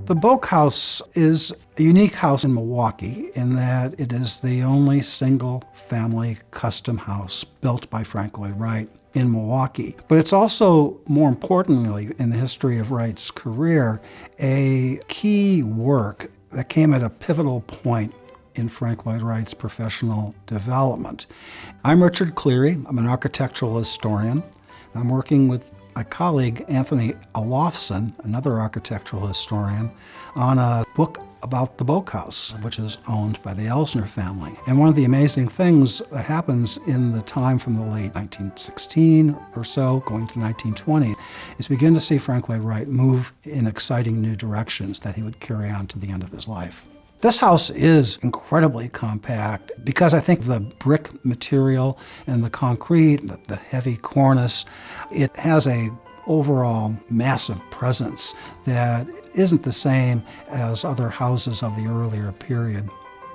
The Bogk House is a unique house in Milwaukee in that it is the only single-family custom house built by Frank Lloyd Wright in Milwaukee. But it's also, more importantly, in the history of Wright's career, a key work that came at a pivotal point in Frank Lloyd Wright's professional development. I'm Richard Cleary. I'm an architectural historian. I'm working with my colleague, Anthony Olofsson, another architectural historian, on a book about the Bogk House, which is owned by the Elsner family. And one of the amazing things that happens in the time from the late 1916 or so, going to 1920, is begin to see Frank Lloyd Wright move in exciting new directions that he would carry on to the end of his life. This house is incredibly compact because I think the brick material and the concrete, the heavy cornice, it has a overall massive presence that isn't the same as other houses of the earlier period.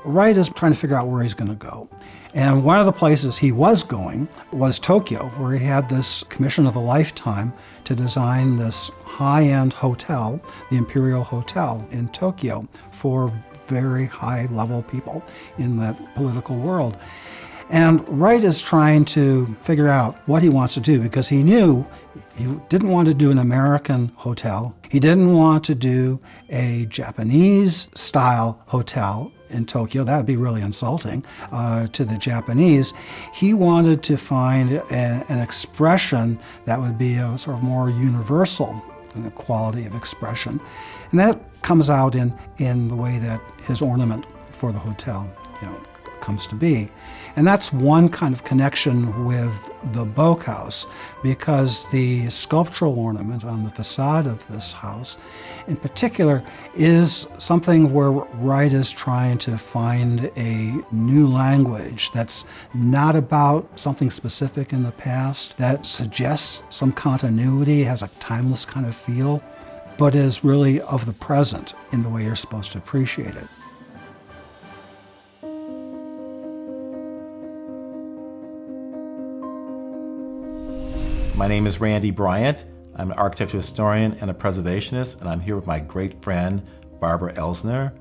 Wright is trying to figure out where he's going to go. And one of the places he was going was Tokyo, where he had this commission of a lifetime to design this high-end hotel, the Imperial Hotel in Tokyo, for very high-level people in that political world. And Wright is trying to figure out what he wants to do because he knew he didn't want to do an American hotel. He didn't want to do a Japanese-style hotel in Tokyo. That would be really insulting to the Japanese. He wanted to find an expression that would be a sort of more universal in the quality of expression. And that comes out in the way that his ornament for the hotel, comes to be. And that's one kind of connection with the Bogk House, because the sculptural ornament on the facade of this house, in particular, is something where Wright is trying to find a new language that's not about something specific in the past, that suggests some continuity, has a timeless kind of feel, but is really of the present in the way you're supposed to appreciate it. My name is Randy Bryant. I'm an architecture historian and a preservationist, and I'm here with my great friend, Barbara Elsner.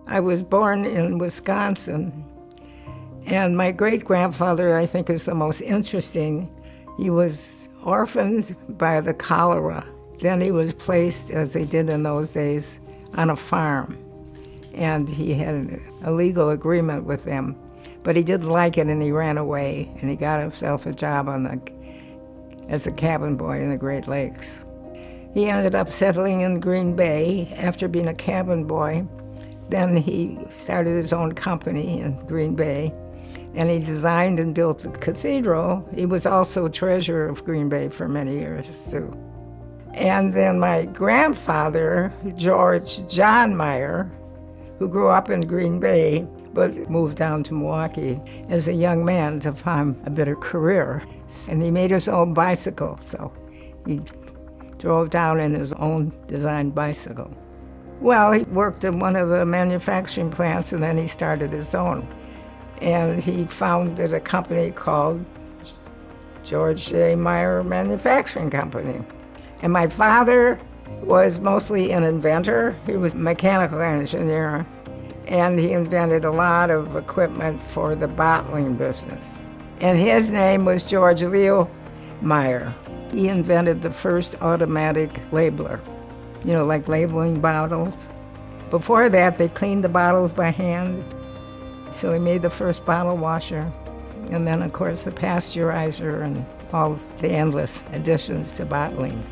I was born in Wisconsin, and my great-grandfather, I think, is the most interesting. He was orphaned by the cholera. Then he was placed, as they did in those days, on a farm, and he had a legal agreement with them. But he didn't like it, and he ran away, and he got himself a job as a cabin boy in the Great Lakes. He ended up settling in Green Bay after being a cabin boy. Then he started his own company in Green Bay, and he designed and built the cathedral. He was also treasurer of Green Bay for many years, too. And then my grandfather, George John Meyer, who grew up in Green Bay, but moved down to Milwaukee as a young man to find a better career. And he made his own bicycle, so he drove down in his own designed bicycle. Well, he worked in one of the manufacturing plants, and then he started his own. And he founded a company called George J. Meyer Manufacturing Company. And my father was mostly an inventor. He was a mechanical engineer, and he invented a lot of equipment for the bottling business. And his name was George Leo Meyer. He invented the first automatic labeler, like labeling bottles. Before that, they cleaned the bottles by hand, so he made the first bottle washer. And then, of course, the pasteurizer and all the endless additions to bottling.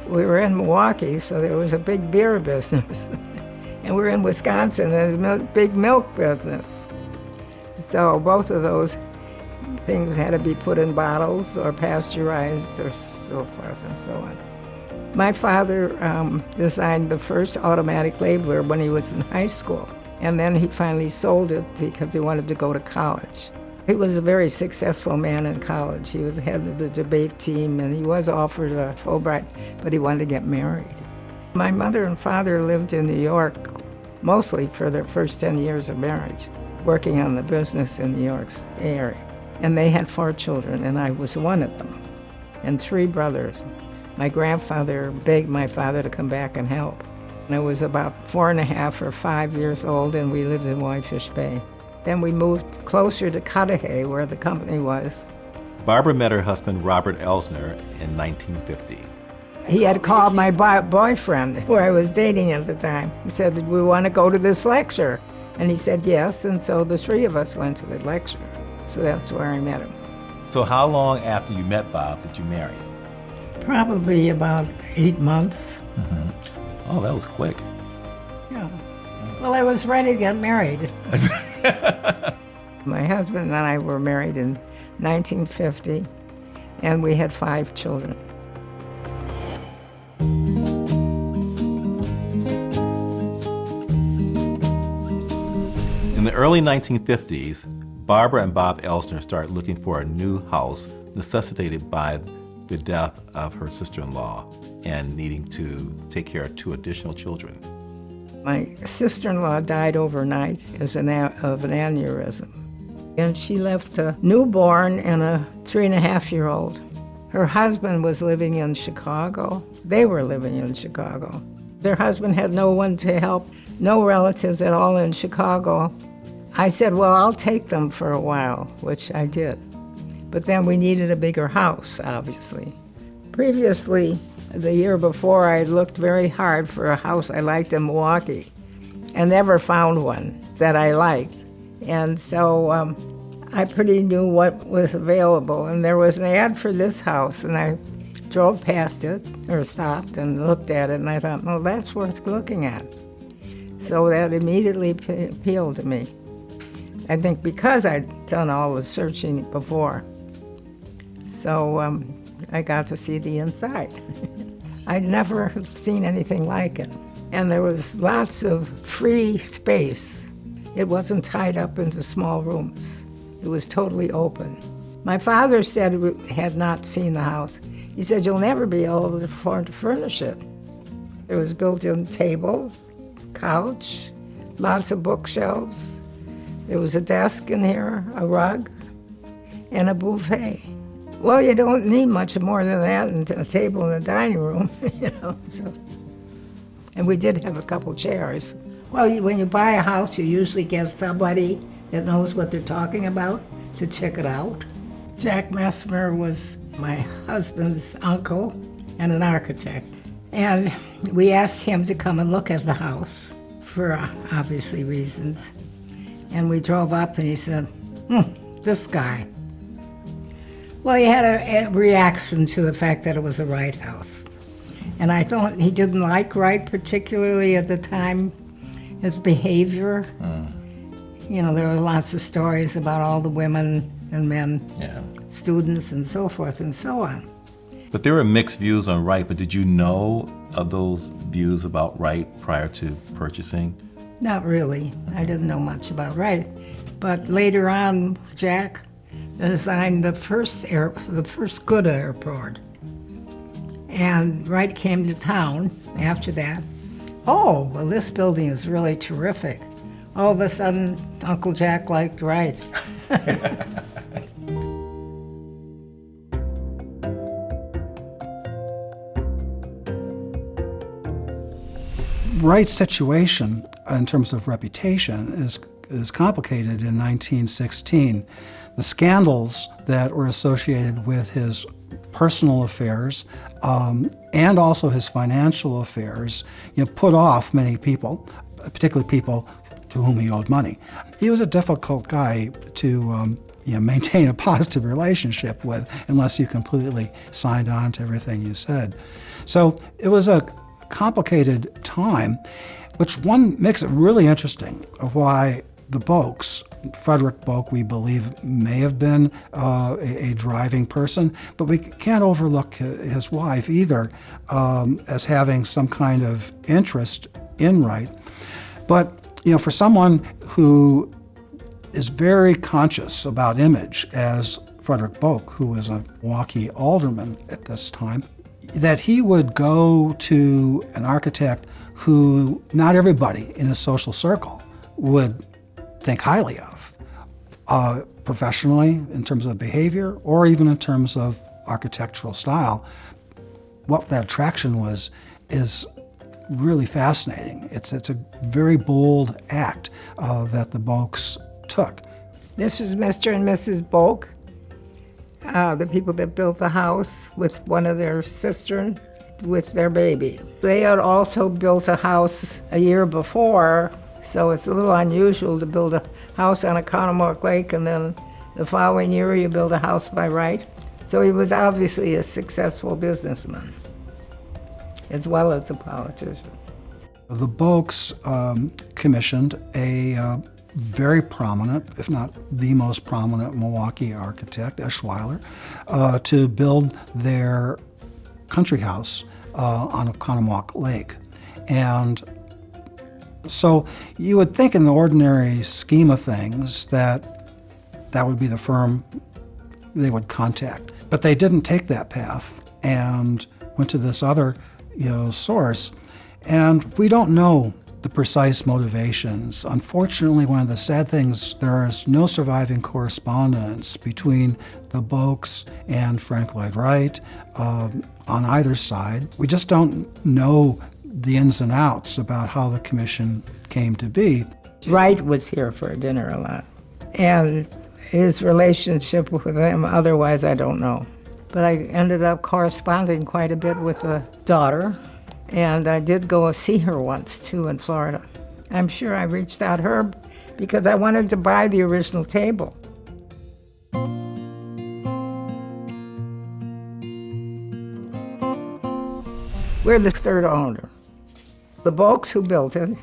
We were in Milwaukee, so there was a big beer business. And we were in Wisconsin, and a big milk business. So both of those things had to be put in bottles or pasteurized or so forth and so on. My father designed the first automatic labeler when he was in high school, and then he finally sold it because he wanted to go to college. He was a very successful man in college. He was head of the debate team, and he was offered a Fulbright, but he wanted to get married. My mother and father lived in New York mostly for their first 10 years of marriage, working on the business in New York's area. And they had 4 children, and I was one of them, and 3 brothers. My grandfather begged my father to come back and help. I was about 4.5 or 5 years old, and we lived in Whitefish Bay. Then we moved closer to Cudahy, where the company was. Barbara met her husband, Robert Elsner, in 1950. He had called my boyfriend, who I was dating at the time. He said, "Do we want to go to this lecture?" And he said yes, and so the three of us went to the lecture. So that's where I met him. So how long after you met Bob did you marry him? Probably about 8 months. Oh, that was quick. Yeah. Well, I was ready to get married. My husband and I were married in 1950, and we had 5 children. In the early 1950s, Barbara and Bob Elsner started looking for a new house necessitated by the death of her sister-in-law and needing to take care of 2 additional children. My sister-in-law died overnight of an aneurysm, and she left a newborn and a 3.5-year-old. Her husband was living in Chicago. They were living in Chicago. Their husband had no one to help, no relatives at all in Chicago. I said, well, I'll take them for a while, which I did. But then we needed a bigger house, obviously. Previously, the year before, I looked very hard for a house I liked in Milwaukee and never found one that I liked. And so I pretty knew what was available. And there was an ad for this house, and I drove past it, or stopped and looked at it, and I thought, well, that's worth looking at. So that immediately appealed to me. I think because I'd done all the searching before. So I got to see the inside. I'd never seen anything like it. And there was lots of free space. It wasn't tied up into small rooms. It was totally open. My father said he had not seen the house. He said, you'll never be able to afford to furnish it. There was built-in tables, couch, lots of bookshelves. There was a desk in here, a rug, and a buffet. Well, you don't need much more than that, and a table in the dining room, you know. So. And we did have a couple chairs. Well, when you buy a house, you usually get somebody that knows what they're talking about to check it out. Jack Messmer was my husband's uncle and an architect. And we asked him to come and look at the house for obviously reasons. And we drove up and he said, this guy. Well, he had a reaction to the fact that it was a Wright house. And I thought he didn't like Wright particularly at the time, his behavior. You know, there were lots of stories about all the women and men, students and so forth and so on. But there were mixed views on Wright, but did you know of those views about Wright prior to purchasing? Not really. I didn't know much about Wright. But later on, Jack designed the first good airport. And Wright came to town after that. Oh, well, this building is really terrific. All of a sudden, Uncle Jack liked Wright. Wright's situation in terms of reputation is complicated in 1916. The scandals that were associated with his personal affairs and also his financial affairs, put off many people, particularly people to whom he owed money. He was a difficult guy to maintain a positive relationship with unless you completely signed on to everything you said. So it was a complicated time, which one makes it really interesting of why the Bogks, Frederick Bogk, we believe, may have been a driving person, but we can't overlook his wife either as having some kind of interest in Wright. But for someone who is very conscious about image, as Frederick Bogk, who was a Milwaukee alderman at this time, that he would go to an architect who not everybody in his social circle would think highly of, professionally, in terms of behavior, or even in terms of architectural style. What that attraction was is really fascinating. It's a very bold act that the Bogks took. This is Mr. and Mrs. Bogk, the people that built the house with one of their sisters with their baby. They had also built a house a year before, so it's a little unusual to build a house on Economock Lake and then the following year you build a house by right. So he was obviously a successful businessman as well as a politician. The Bogks commissioned a very prominent, if not the most prominent, Milwaukee architect, Eschweiler, to build their country house on Economock Lake. And so you would think in the ordinary scheme of things that would be the firm they would contact. But they didn't take that path and went to this other source. And we don't know the precise motivations. Unfortunately, one of the sad things, there is no surviving correspondence between the Bogks and Frank Lloyd Wright on either side. We just don't know the ins and outs about how the commission came to be. Wright was here for dinner a lot, and his relationship with them, otherwise I don't know. But I ended up corresponding quite a bit with the daughter, and I did go see her once too in Florida. I'm sure I reached out her because I wanted to buy the original table. We're the third owner. The Bogks who built it,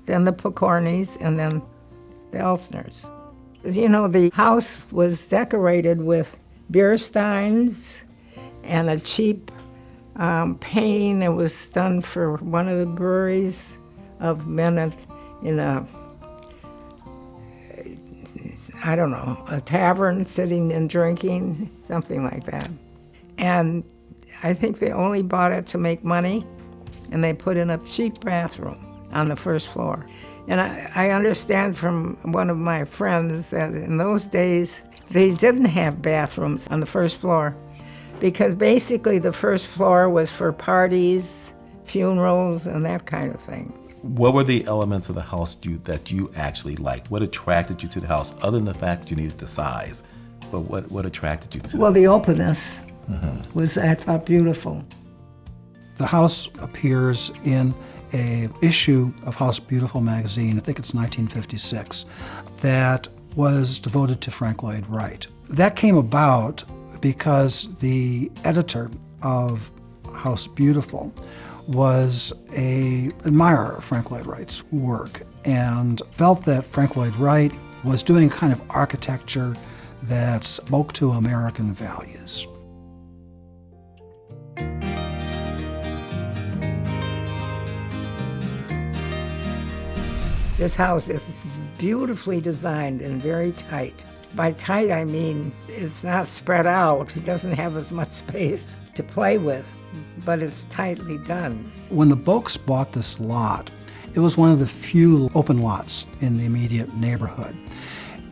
then the Pokornys, and then the Elsners. The house was decorated with beer steins and a cheap painting that was done for one of the breweries of men in a tavern sitting and drinking, something like that. And I think they only bought it to make money, and they put in a cheap bathroom on the first floor. And I understand from one of my friends that in those days, they didn't have bathrooms on the first floor because basically the first floor was for parties, funerals, and that kind of thing. What were the elements of the house that you actually liked? What attracted you to the house, other than the fact that you needed the size? But what attracted you to it? Well, the openness was, I thought, beautiful. The house appears in an issue of House Beautiful magazine, I think it's 1956, that was devoted to Frank Lloyd Wright. That came about because the editor of House Beautiful was an admirer of Frank Lloyd Wright's work and felt that Frank Lloyd Wright was doing kind of architecture that spoke to American values. This house is beautifully designed and very tight. By tight, I mean it's not spread out. It doesn't have as much space to play with, but it's tightly done. When the Bogks bought this lot, it was one of the few open lots in the immediate neighborhood.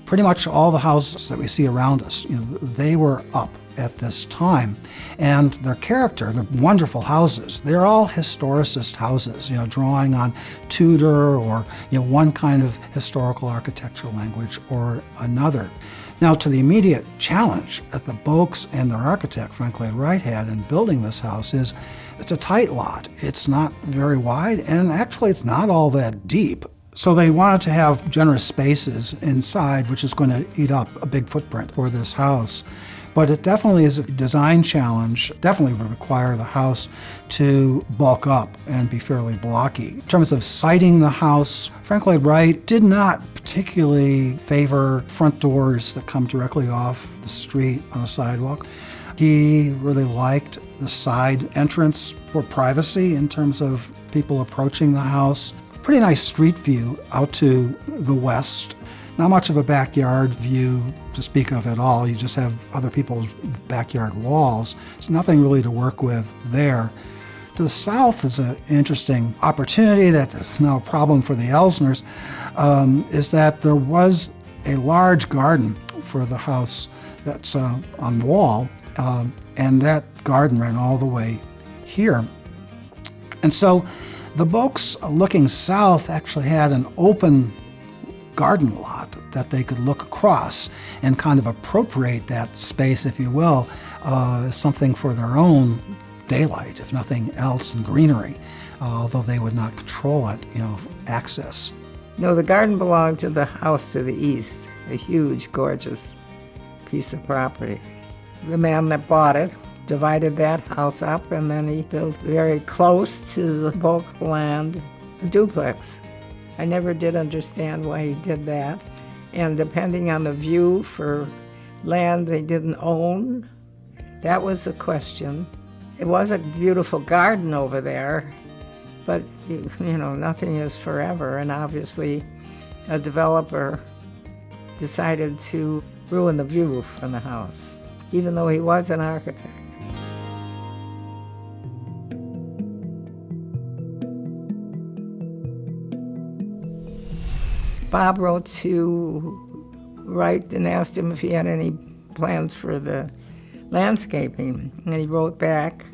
Pretty much all the houses that we see around us, they were up at this time. And their character, they're wonderful houses. They're all historicist houses, drawing on Tudor or one kind of historical architectural language or another. Now, to the immediate challenge that the Bogks and their architect, Frank Lloyd Wright, had in building this house is it's a tight lot. It's not very wide, and actually it's not all that deep. So they wanted to have generous spaces inside, which is going to eat up a big footprint for this house. But it definitely is a design challenge, definitely would require the house to bulk up and be fairly blocky. In terms of siting the house, Frank Lloyd Wright did not particularly favor front doors that come directly off the street on a sidewalk. He really liked the side entrance for privacy in terms of people approaching the house. Pretty nice street view out to the west. Not much of a backyard view to speak of at all. You just have other people's backyard walls. There's nothing really to work with there. To the south is an interesting opportunity that is now a problem for the Elsners, is that there was a large garden for the house that's on wall, and that garden ran all the way here. And so The Bogks, looking south, actually had an open garden lot that they could look across and kind of appropriate that space, if you will, as something for their own daylight, if nothing else, and greenery, although they would not control it, access. No, the garden belonged to the house to the east, a huge, gorgeous piece of property. The man that bought it divided that house up, and then he built very close to the Bogk land a duplex. I never did understand why he did that. And depending on the view for land they didn't own, that was the question. It was a beautiful garden over there, but nothing is forever. And obviously, a developer decided to ruin the view from the house, even though he was an architect. Bob wrote to Wright and asked him if he had any plans for the landscaping, and he wrote back,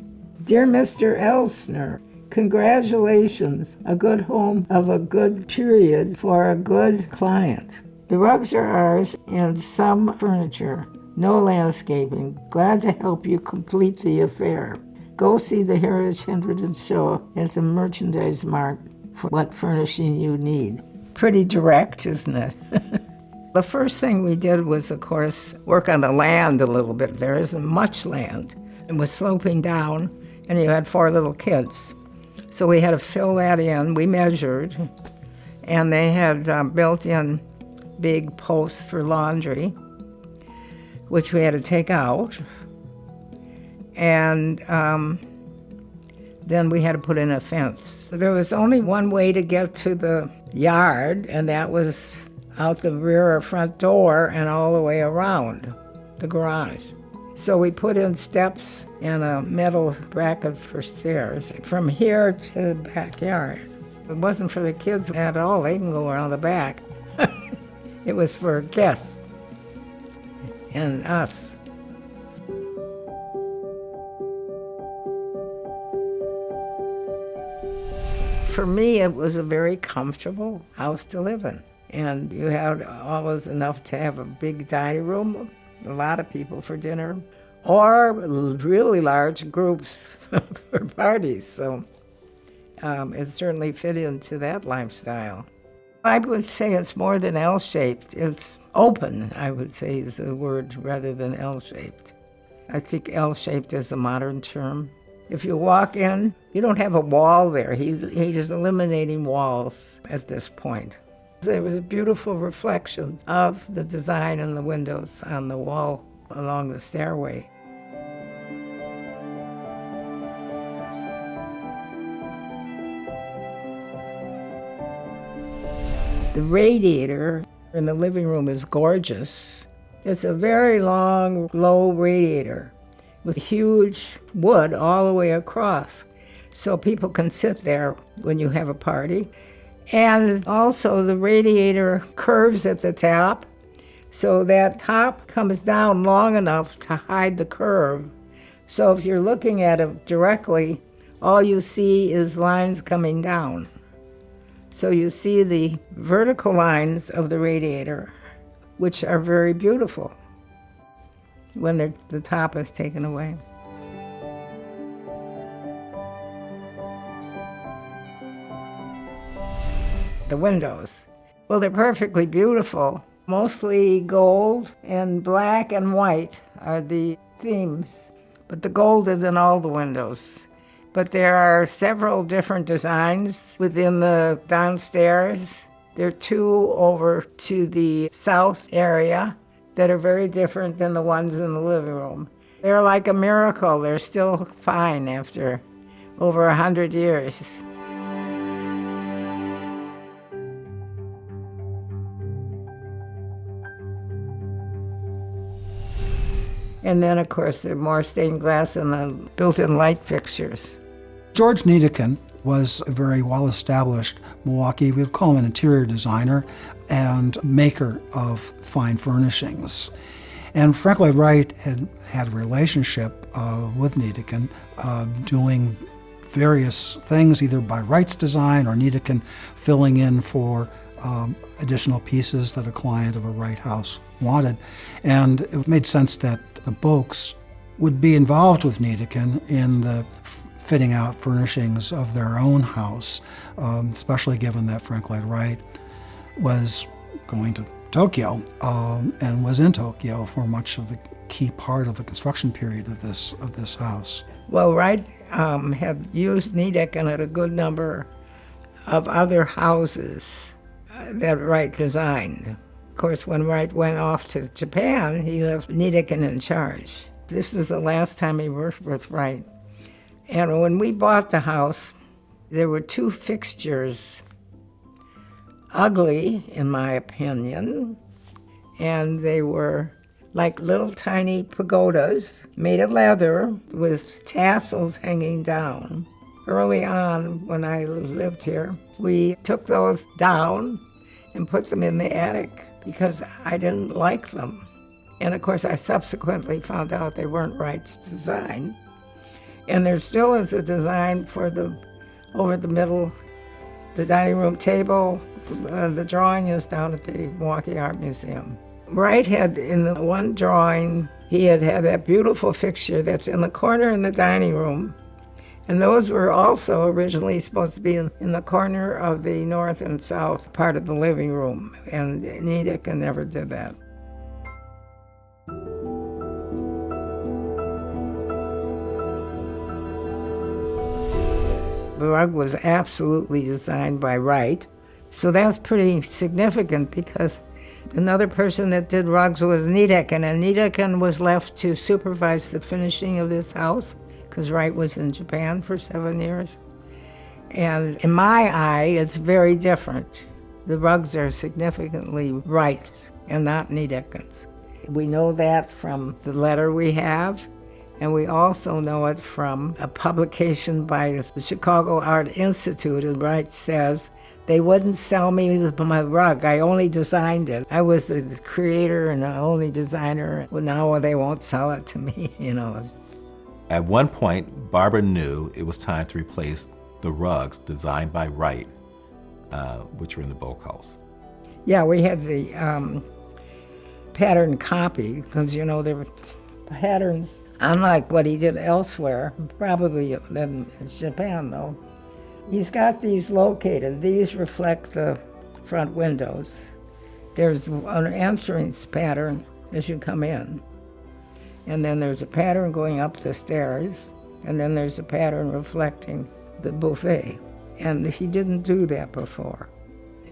"Dear Mr. Elsner, congratulations, a good home of a good period for a good client. The rugs are ours and some furniture, no landscaping. Glad to help you complete the affair. Go see the Heritage Hinderton show at the Merchandise Mart for what furnishing you need." Pretty direct, isn't it? The first thing we did was, of course, work on the land a little bit. There isn't much land. It was sloping down, and you had 4 little kids. So we had to fill that in. We measured, and they had built in big posts for laundry, which we had to take out. And then we had to put in a fence. There was only one way to get to the yard, and that was out the rear or front door and all the way around the garage. So we put in steps and a metal bracket for stairs from here to the backyard. It wasn't for the kids at all. They can go around the back. It was for guests and us. For me, it was a very comfortable house to live in. And you had always enough to have a big dining room, a lot of people for dinner, or really large groups for parties. So it certainly fit into that lifestyle. I would say it's more than L-shaped. It's open, I would say, is the word, rather than L-shaped. I think L-shaped is a modern term. If you walk in, you don't have a wall there. He's eliminating walls at this point. There was beautiful reflections of the design in the windows on the wall along the stairway. The radiator in the living room is gorgeous. It's a very long, low radiator with huge wood all the way across, so people can sit there when you have a party. And also the radiator curves at the top, so that top comes down long enough to hide the curve. So if you're looking at it directly, all you see is lines coming down. So you see the vertical lines of the radiator, which are very beautiful when the top is taken away. The windows, well, they're perfectly beautiful. Mostly gold and black and white are the themes, but the gold is in all the windows. But there are several different designs within the downstairs. There are 2 over to the south area that are very different than the ones in the living room. They're like a miracle. They're still fine after over 100 years. And then, of course, there are more stained glass and the built-in light fixtures. George Niedecken was a very well-established Milwaukee, we would call him an interior designer and maker of fine furnishings. And Frank Lloyd Wright had a relationship with Niedecken, doing various things, either by Wright's design or Niedecken filling in for additional pieces that a client of a Wright house wanted. And it made sense that the Bogks would be involved with Niedecken in the fitting out furnishings of their own house, especially given that Frank Lloyd Wright was going to Tokyo and was in Tokyo for much of the key part of the construction period of this house. Well, Wright had used Niedecken at a good number of other houses that Wright designed. Of course, when Wright went off to Japan, he left Niedecken in charge. This was the last time he worked with Wright. And when we bought the house, there were two fixtures, ugly, in my opinion, and they were like little tiny pagodas made of leather with tassels hanging down. Early on, when I lived here, we took those down and put them in the attic because I didn't like them. And of course, I subsequently found out they weren't Wright's design. And there still is a design for over the middle, the dining room table. The drawing is down at the Milwaukee Art Museum. Wright had, in the one drawing, he had that beautiful fixture that's in the corner in the dining room. And those were also originally supposed to be in the corner of the north and south part of the living room. And Niedecken never did that. The rug was absolutely designed by Wright. So that's pretty significant because another person that did rugs was Niedecken, and Niedecken was left to supervise the finishing of this house because Wright was in Japan for 7 years. And in my eye, it's very different. The rugs are significantly Wright and not Niedecken's. We know that from the letter we have, and we also know it from a publication by the Chicago Art Institute, and Wright says, "They wouldn't sell me my rug. I only designed it. I was the creator and the only designer. Well, now they won't sell it to me, At one point, Barbara knew it was time to replace the rugs designed by Wright, which were in the Bogk House. Yeah, we had the pattern copy because, there were patterns, unlike what he did elsewhere, probably in Japan, though. He's got these located. These reflect the front windows. There's an entrance pattern as you come in. And then there's a pattern going up the stairs. And then there's a pattern reflecting the buffet. And he didn't do that before.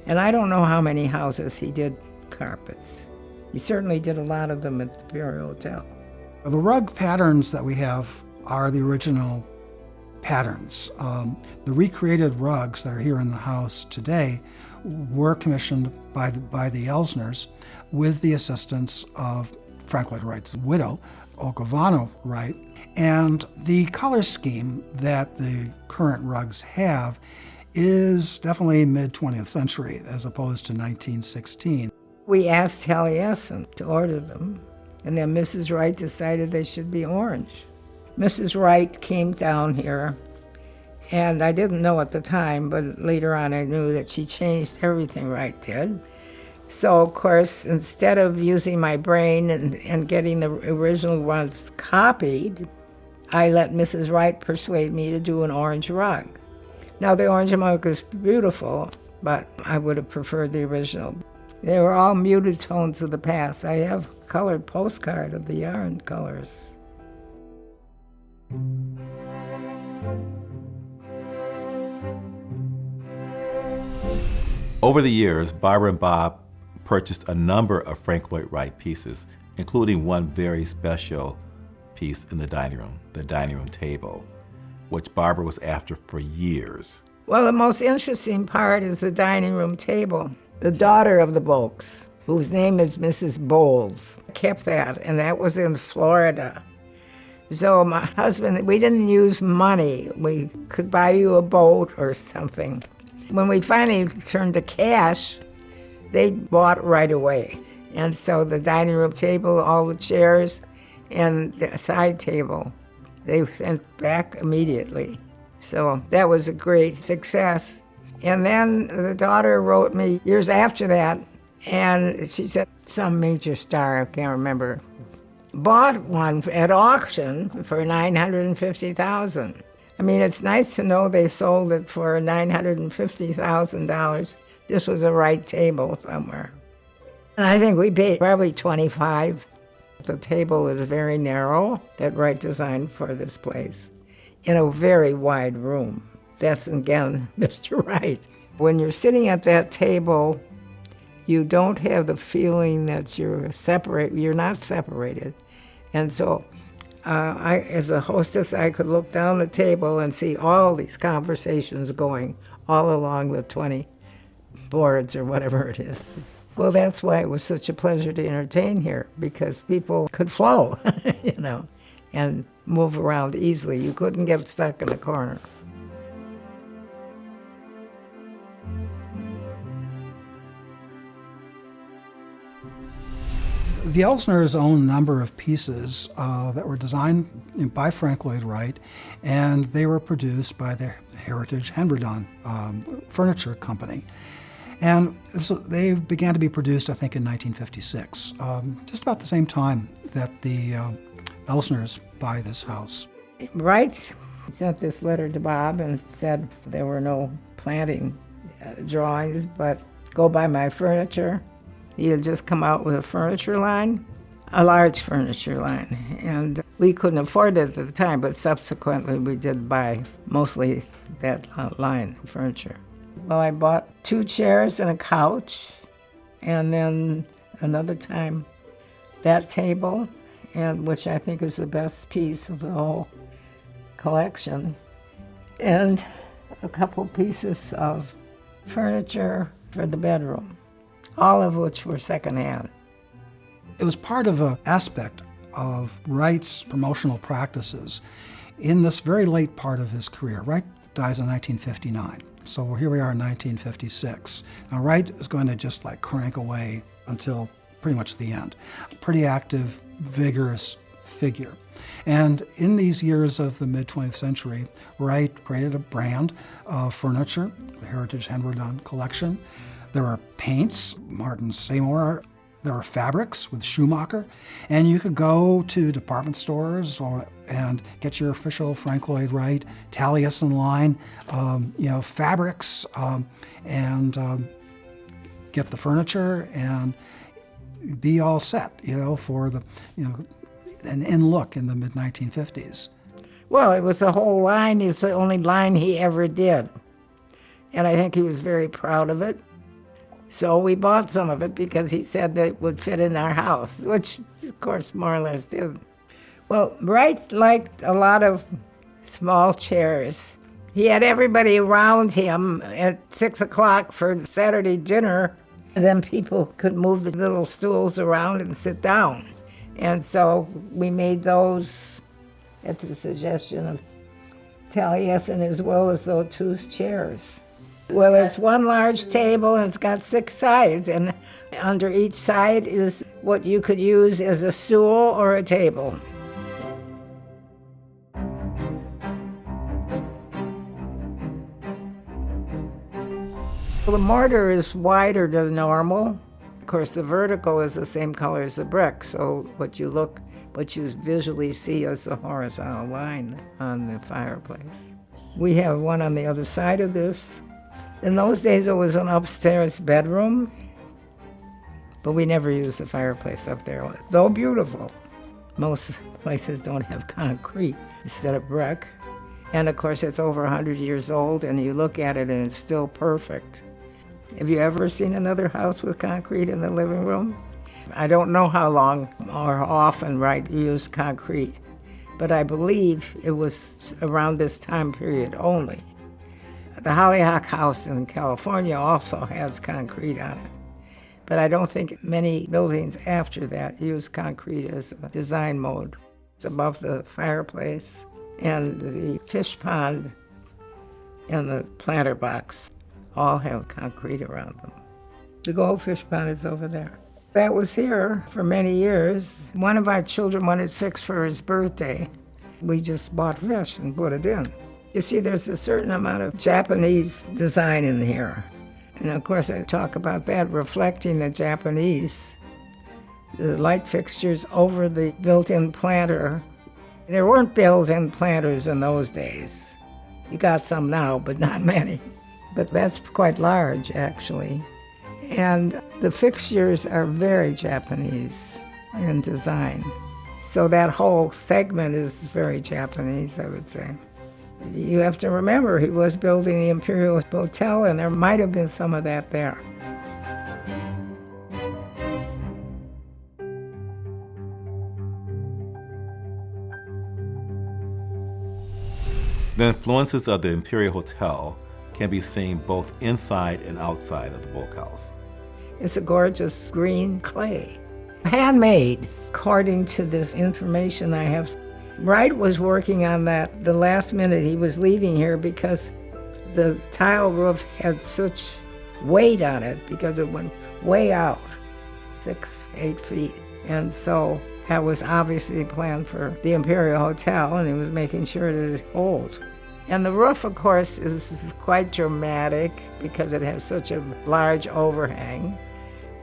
And I don't know how many houses he did carpets. He certainly did a lot of them at the Imperial Hotel. The rug patterns that we have are the original patterns. The recreated rugs that are here in the house today were commissioned by the Elsners with the assistance of Frank Lloyd Wright's widow, Olga Wright. And the color scheme that the current rugs have is definitely mid-20th century as opposed to 1916. We asked Taliesin to order them, and then Mrs. Wright decided they should be orange. Mrs. Wright came down here, and I didn't know at the time, but later on I knew that she changed everything Wright did. So, of course, instead of using my brain and getting the original ones copied, I let Mrs. Wright persuade me to do an orange rug. Now, the orange rug is beautiful, but I would have preferred the original. They were all muted tones of the past. I have a colored postcard of the yarn colors. Over the years, Barbara and Bob purchased a number of Frank Lloyd Wright pieces, including one very special piece in the dining room table, which Barbara was after for years. Well, the most interesting part is the dining room table. The daughter of the Bogks, whose name is Mrs. Bowles, kept that, and that was in Florida. So my husband, we didn't use money. We could buy you a boat or something. When we finally turned to cash, they bought right away. And so the dining room table, all the chairs, and the side table, they sent back immediately. So that was a great success. And then the daughter wrote me years after that, and she said some major star, I can't remember, bought one at auction for $950,000. I mean, it's nice to know they sold it for $950,000. This was a Wright table somewhere. And I think we paid probably $25,000. The table is very narrow that Wright designed for this place in a very wide room. That's, again, Mr. Wright. When you're sitting at that table, you don't have the feeling that you're not separated. And so as a hostess, I could look down the table and see all these conversations going all along the 20 boards or whatever it is. Well, that's why it was such a pleasure to entertain here, because people could flow, and move around easily. You couldn't get stuck in a corner. The Elsners own a number of pieces that were designed by Frank Lloyd Wright, and they were produced by the Heritage Henverdan Furniture Company. And so they began to be produced, I think, in 1956, just about the same time that the Elsners buy this house. Wright sent this letter to Bob and said there were no planting drawings, but go buy my furniture. He had just come out with a furniture line, a large furniture line, and we couldn't afford it at the time, but subsequently we did buy mostly that line of furniture. Well, I bought 2 chairs and a couch, and then another time that table, and which I think is the best piece of the whole collection, and a couple pieces of furniture for the bedroom, all of which were secondhand. It was part of an aspect of Wright's promotional practices in this very late part of his career. Wright dies in 1959. So here we are in 1956. Now Wright is going to just crank away until pretty much the end. A pretty active, vigorous figure. And in these years of the mid-20th century, Wright created a brand of furniture, the Heritage Henverdan collection. There were paints, Martin Seymour. There were fabrics with Schumacher, and you could go to department stores and get your official Frank Lloyd Wright Taliesin line, fabrics, and get the furniture and be all set, for the, an in look in the mid-1950s. Well, it was the whole line. It's the only line he ever did, and I think he was very proud of it. So we bought some of it because he said that it would fit in our house, which, of course, more or less did. Well, Wright liked a lot of small chairs. He had everybody around him at 6 o'clock for Saturday dinner, and then people could move the little stools around and sit down. And so we made those at the suggestion of Taliesin, as well as those 2 chairs. Well, it's one large table, and it's got 6 sides, and under each side is what you could use as a stool or a table. Well, the mortar is wider than normal. Of course, the vertical is the same color as the brick, so what you visually see is the horizontal line on the fireplace. We have one on the other side of this. In those days, it was an upstairs bedroom, but we never used the fireplace up there, though beautiful. Most places don't have concrete instead of brick. And of course, it's over 100 years old, and you look at it and it's still perfect. Have you ever seen another house with concrete in the living room? I don't know how long or how often Wright used concrete, but I believe it was around this time period only. The Hollyhock House in California also has concrete on it, but I don't think many buildings after that use concrete as a design mode. It's above the fireplace, and the fish pond and the planter box all have concrete around them. The goldfish pond is over there. That was here for many years. One of our children wanted it fixed for his birthday. We just bought fish and put it in. You see, there's a certain amount of Japanese design in here. And of course, I talk about that reflecting the Japanese. The light fixtures over the built-in planter. There weren't built-in planters in those days. You got some now, but not many. But that's quite large, actually. And the fixtures are very Japanese in design. So that whole segment is very Japanese, I would say. You have to remember, he was building the Imperial Hotel, and there might have been some of that there. The influences of the Imperial Hotel can be seen both inside and outside of the Bogk House. It's a gorgeous green clay, handmade, according to this information I have. Wright was working on that the last minute he was leaving here because the tile roof had such weight on it because it went way out, 6-8 feet. And so that was obviously planned for the Imperial Hotel, and he was making sure that it holds. And the roof, of course, is quite dramatic because it has such a large overhang.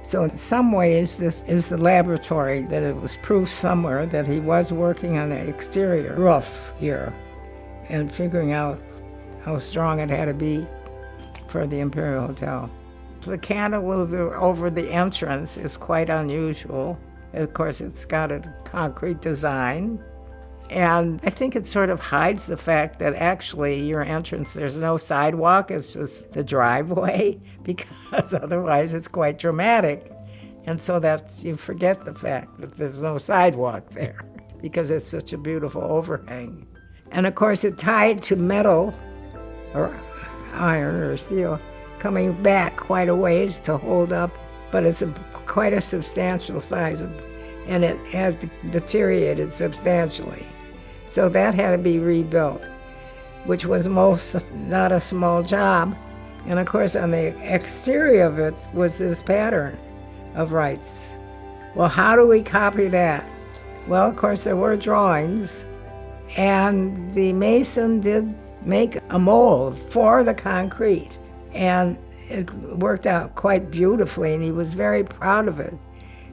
So in some ways, it is the laboratory that it was proof somewhere that he was working on the exterior roof here and figuring out how strong it had to be for the Imperial Hotel. The cantilever over the entrance is quite unusual. Of course, it's got a concrete design. And I think it sort of hides the fact that actually your entrance, there's no sidewalk, it's just the driveway, because otherwise it's quite dramatic. And so that you forget the fact that there's no sidewalk there, because it's such a beautiful overhang. And of course it tied to metal, or iron or steel, coming back quite a ways to hold up, but it's quite a substantial size, and it had deteriorated substantially. So that had to be rebuilt, which was not a small job. And of course, on the exterior of it was this pattern of Wright's. Well, how do we copy that? Well, of course, there were drawings, and the mason did make a mold for the concrete, and it worked out quite beautifully, and he was very proud of it.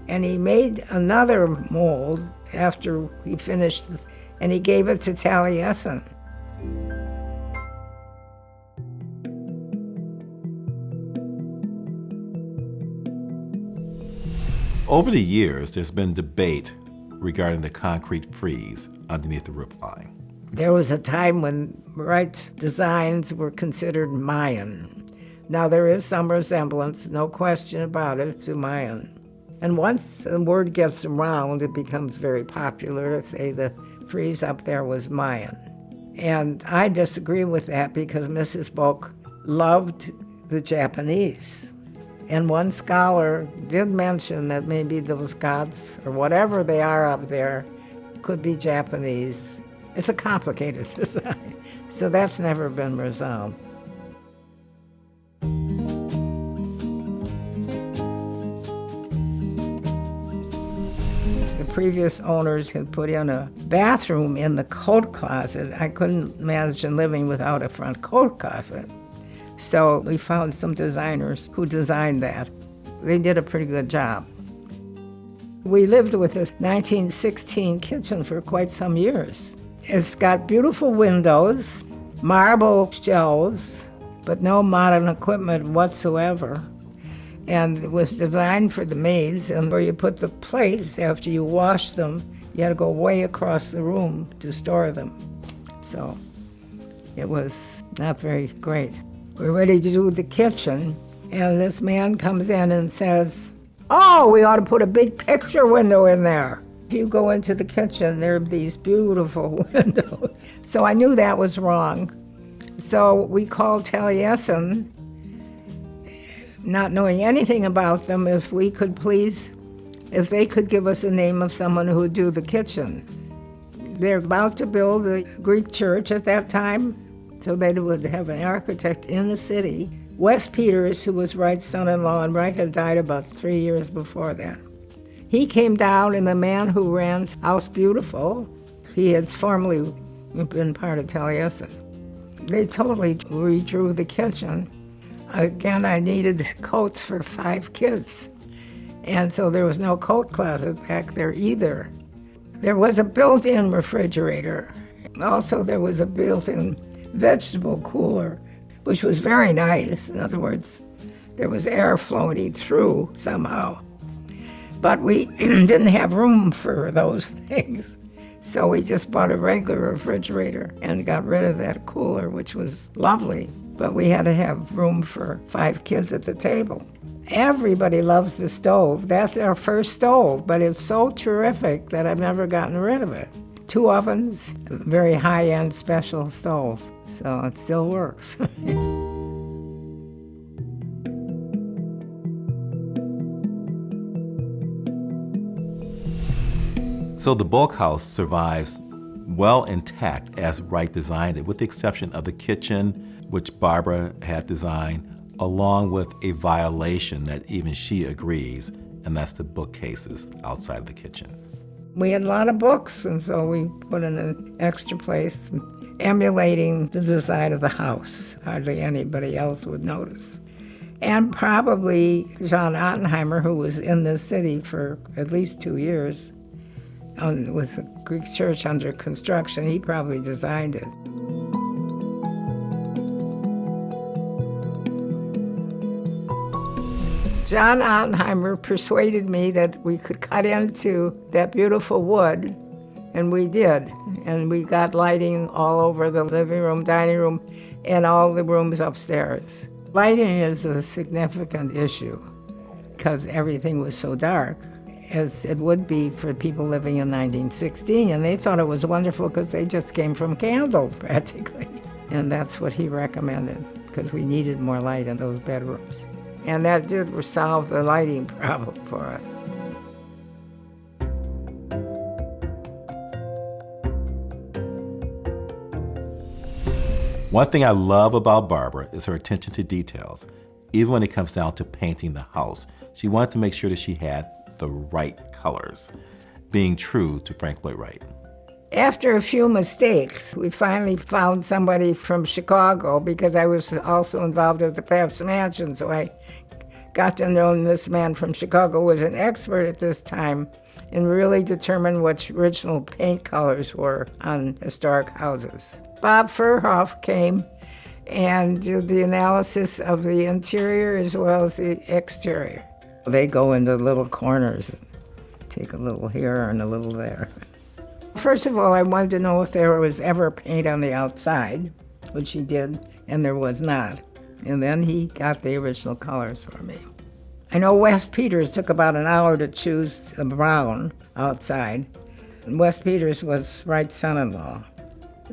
And he made another mold after he finished, and he gave it to Taliesin. Over the years, there's been debate regarding the concrete frieze underneath the roof line. There was a time when Wright's designs were considered Mayan. Now there is some resemblance, no question about it, to Mayan. And once the word gets around, it becomes very popular to say the frieze up there was Mayan. And I disagree with that because Mrs. Bogk loved the Japanese. And one scholar did mention that maybe those gods, or whatever they are up there, could be Japanese. It's a complicated design, so that's never been resolved. The previous owners had put in a bathroom in the coat closet. I couldn't imagine living without a front coat closet. So we found some designers who designed that. They did a pretty good job. We lived with this 1916 kitchen for quite some years. It's got beautiful windows, marble shelves, but no modern equipment whatsoever. And it was designed for the maids, and where you put the plates after you wash them, you had to go way across the room to store them. So it was not very great. We're ready to do the kitchen, and this man comes in and says, "Oh, we ought to put a big picture window in there." If you go into the kitchen, there are these beautiful windows. So I knew that was wrong. So we called Taliesin, not knowing anything about them, if they could give us a name of someone who would do the kitchen. They're about to build a Greek church at that time, so they would have an architect in the city. Wes Peters, who was Wright's son-in-law, and Wright had died about 3 years before that. He came down, and the man who ran House Beautiful, he had formerly been part of Taliesin. They totally redrew the kitchen. Again, I needed coats for 5 kids. And so there was no coat closet back there either. There was a built-in refrigerator. Also, there was a built-in vegetable cooler, which was very nice. In other words, there was air flowing through somehow. But we didn't have room for those things. So we just bought a regular refrigerator and got rid of that cooler, which was lovely. But we had to have room for 5 kids at the table. Everybody loves the stove. That's our first stove, but it's so terrific that I've never gotten rid of it. 2 ovens, a very high-end special stove, so it still works. So the Bogk House survives well intact as Wright designed it, with the exception of the kitchen, which Barbara had designed, along with a violation that even she agrees, and that's the bookcases outside of the kitchen. We had a lot of books, and so we put in an extra place, emulating the design of the house. Hardly anybody else would notice. And probably John Ottenheimer, who was in this city for at least 2 years, with the Greek church under construction, he probably designed it. John Ottenheimer persuaded me that we could cut into that beautiful wood, and we did. And we got lighting all over the living room, dining room, and all the rooms upstairs. Lighting is a significant issue because everything was so dark, as it would be for people living in 1916, and they thought it was wonderful because they just came from candles, practically. And that's what he recommended, because we needed more light in those bedrooms. And that did solve the lighting problem for us. One thing I love about Barbara is her attention to details. Even when it comes down to painting the house, she wanted to make sure that she had the right colors, being true to Frank Lloyd Wright. After a few mistakes, we finally found somebody from Chicago, because I was also involved at the Pabst Mansion, so I got to know this man from Chicago, was an expert at this time and really determined what original paint colors were on historic houses. Bob Furhoff came and did the analysis of the interior as well as the exterior. They go into little corners, take a little here and a little there. First of all, I wanted to know if there was ever paint on the outside, which he did, and there was not. And then he got the original colors for me. I know Wes Peters took about an hour to choose the brown outside. And Wes Peters was Wright's son-in-law.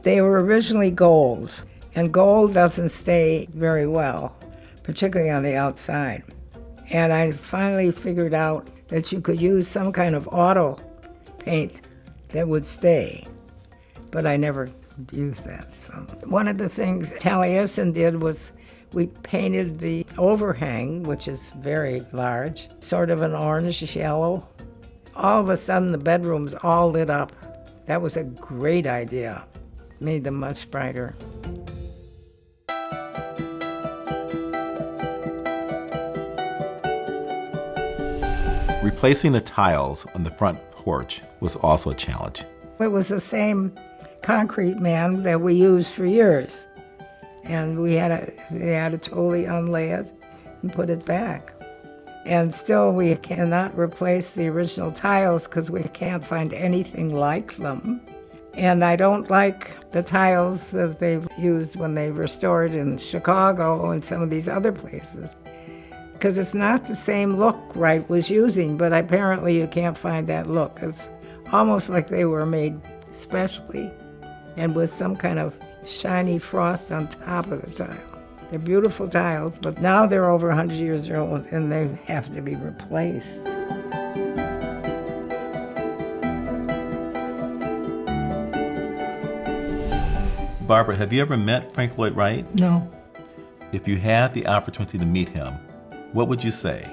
They were originally gold, and gold doesn't stay very well, particularly on the outside. And I finally figured out that you could use some kind of auto paint that would stay, but I never used that. So one of the things Taliesin did was we painted the overhang, which is very large, sort of an orange yellow. All of a sudden, the bedrooms all lit up. That was a great idea. Made them much brighter. Replacing the tiles on the front porch was also a challenge. It was the same concrete man that we used for years. And we had to totally unlay it and put it back. And still we cannot replace the original tiles because we can't find anything like them. And I don't like the tiles that they've used when they restored in Chicago and some of these other places, because it's not the same look Wright was using, but apparently you can't find that look. It's almost like they were made specially and with some kind of shiny frost on top of the tile. They're beautiful tiles, but now they're over 100 years old and they have to be replaced. Barbara, have you ever met Frank Lloyd Wright? No. If you had the opportunity to meet him, what would you say?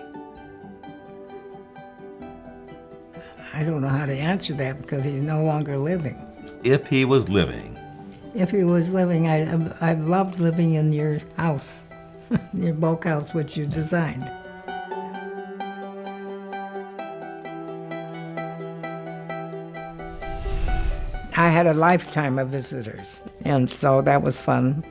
I don't know how to answer that because he's no longer living. If he was living, If he was living, I loved living in your house, your Bogk House, which you designed. I had a lifetime of visitors, and so that was fun.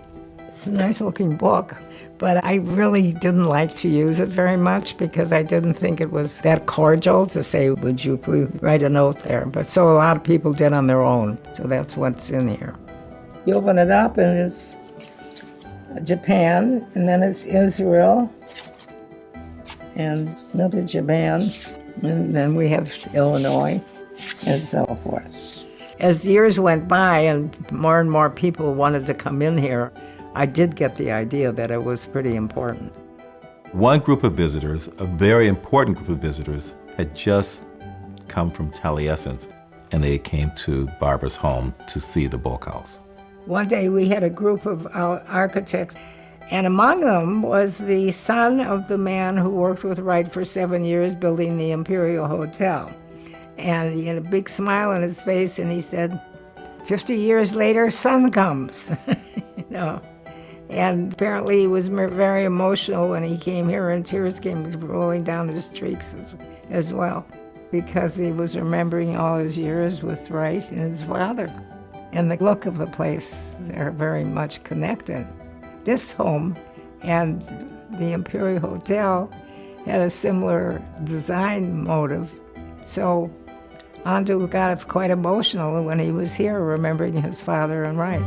It's a nice-looking book, but I really didn't like to use it very much because I didn't think it was that cordial to say, would you please write a note there? But so a lot of people did on their own, so that's what's in here. You open it up, and it's Japan, and then it's Israel, and another Japan, and then we have Illinois, and so forth. As the years went by and more people wanted to come in here, I did get the idea that it was pretty important. One group of visitors, a very important group of visitors, had just come from Taliesin, and they came to Barbara's home to see the Bogk House. One day we had a group of architects, and among them was the son of the man who worked with Wright for 7 years building the Imperial Hotel. And he had a big smile on his face, and he said, 50 years later, son comes. you know. And apparently he was very emotional when he came here, and tears came rolling down his cheeks as well, because he was remembering all his years with Wright and his father. And the look of the place, they're very much connected. This home and the Imperial Hotel had a similar design motive. So Andu got quite emotional when he was here, remembering his father and Wright.